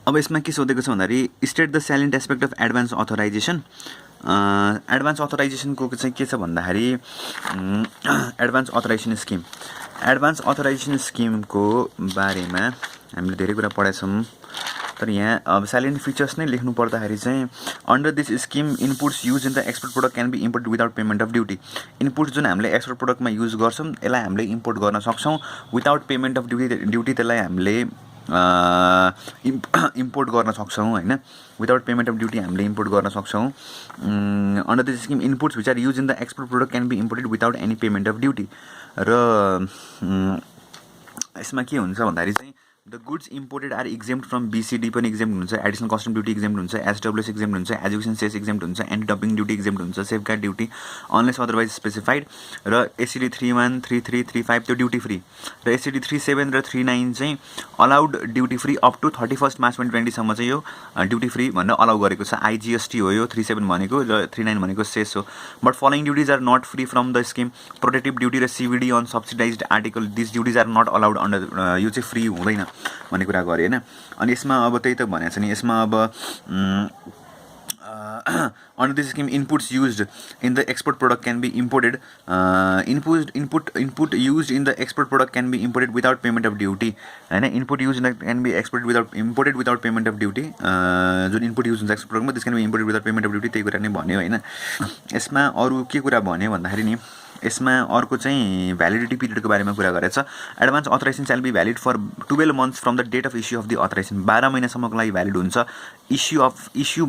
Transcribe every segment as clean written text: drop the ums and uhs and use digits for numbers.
अब यसमा के सोधेको छ भन्दाखेरि state the salient aspect of advance authorisation. Advance अथोराइजेसनको चाहिँ के छ भन्दाखेरि advance authorisation scheme, advance authorisation स्किमको बारेमा हामीले धेरै कुरा पढाएछौँ। तर यहाँ अब साइलेन्ट फिचर्स नै लेख्नु पर्दाखेरि चाहिँ under this scheme inputs use in the export product can be import without payment of duty. Input जुन हामीले एक्सपोर्ट प्रोडक्टमा युज गर्छौँ यसलाई हामीले इम्पोर्ट गर्न सक्छौँ विदाउट पेमेन्ट अफ ड्युटी त्यसलाई हामीले इम्पोर्ट गर्न सक्छौँ होइन, विदाउट पेमेन्ट अफ ड्युटी हामीले इम्पोर्ट गर्न सक्छौँ। Under this scheme inputs which are use in the export product can be imported without any payment of duty. र यसमा के हुन्छ भन्दाखेरि चाहिँ the goods imported are exempt from BCD पनि एक्जेम्प्ट हुन्छ, एडिसनल कस्टम ड्युटी एक्जेम्प्ट हुन्छ, SWS एक्जेम्प्ट हुन्छ, एजुकेसन सेस एक्जेम्प्ट हुन्छ, एन्टी डम्पिङ ड्युटी एक्जेम्प्ट हुन्छ, safeguard duty unless otherwise specified. र ACD 31, 33, 35 त्यो ड्युटी फ्री, र ACD 37 र 39 चाहिँ allowed duty free up to 31 March 2020सम्म चाहिँ यो ड्युटी फ्री भनेर अलाउ गरेको छ। IGST हो यो 37 भनेको, र 39 भनेको सेस हो। But following duties are not free from the scheme. Protective duty र CVD on subsidized article, this duties are not allowed under, यो चाहिँ फ्री हुँदैन भन्ने कुरा गरेँ होइन। अनि यसमा अब त्यही त भनेको छ नि, यसमा अब under this scheme inputs used in the export product can be imported, input used in the export product can be imported without payment of duty होइन। Input use in can be imported without payment of duty. जुन input use हुन्छ export प्रोडक्टमा this can be imported without payment of duty, त्यही कुरा नै भन्यो होइन। यसमा अरू के कुरा भन्यो भन्दाखेरि नि यसमा अर्को चाहिँ भ्यालिडिटी पिरियडको बारेमा कुरा गरेछ। Advance authorisation shall be valid for 12 months from the date of issue of the authorisation. 12 महिनासम्मको लागि भ्यालिड हुन्छ इस्यु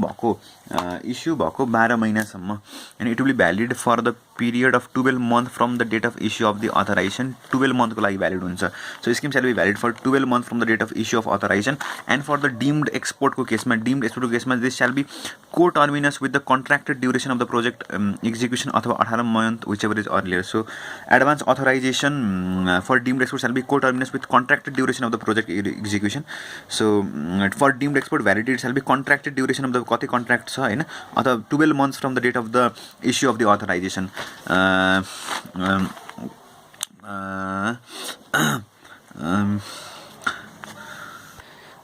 भएको 12 महिनासम्म and it will be valid for the period of 12 month from the date of issue of the authorisation. 12 मन्थको लागि valid हुन्छ। So scheme shall be valid for 12 month from the date of issue of authorisation. And for the deemed एक्सपोर्टको केसमा this shall be coterminous with the contracted duration of the project execution अथवा 18 month whichever is earlier. So advance authorisation for deemed export shall be coterminous with contracted duration of the project execution. So for deemed export validity shall be contracted duration of the कति contract छ होइन, अथवा 12 months from the date of the issue of the authorisation.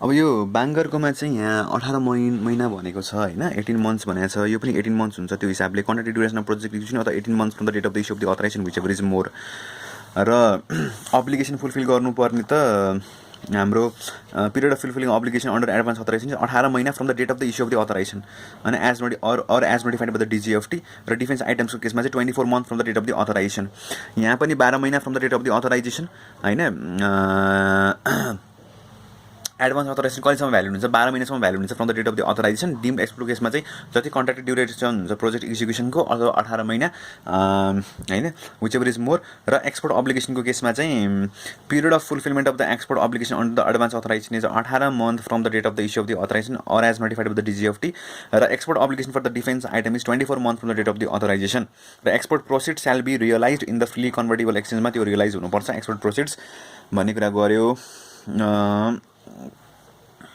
अब यो बाङ्गरकोमा चाहिँ यहाँ 18 महिना भनेको छ होइन, 18 मन्थ्स भनेको छ, यो पनि 18 मन्थ्स हुन्छ त्यो हिसाबले। Contracted duration of project execution अथवा 18 months from the date of the issue of the authorisation whichever is more. र अब्लिगेसन फुलफिल गर्नुपर्ने त हाम्रो period of fulfilling obligation under advance authorisation 18 महिना from the date of the issue of the authorisation होइन, as notified by the DGFT। र defence आइटम्सको केसमा चाहिँ 24 month from the date of the authorisation. यहाँ पनि 12 महिना from the date of the authorisation होइन। एडभान्स अथोराइजेसन कहिलेसम्म भ्यालिड हुन्छ? 12 महिनासम्म भ्यालिड हुन्छ from the date of the authorisation. Deemed export केसमा चाहिँ जति कन्ट्र्याक्टेड ड्युरेसन हुन्छ प्रोजेक्ट एक्जिक्युसनको अथवा 18 महिना होइन, विच एभर इज मोर। र एक्सपोर्ट अब्लिगेसनको केसमा चाहिँ period of fulfilment of the export obligation under the advance authorisation is 18 month from the date of the issue of the authorisation or as notified by the DGFT। र export obligation for the defence item is 24 month from the date of the authorisation. र export proceeds shall be realise in the free convertible एक्सचेन्जमा त्यो realise हुनुपर्छ export proceeds भन्ने कुरा गऱ्यो।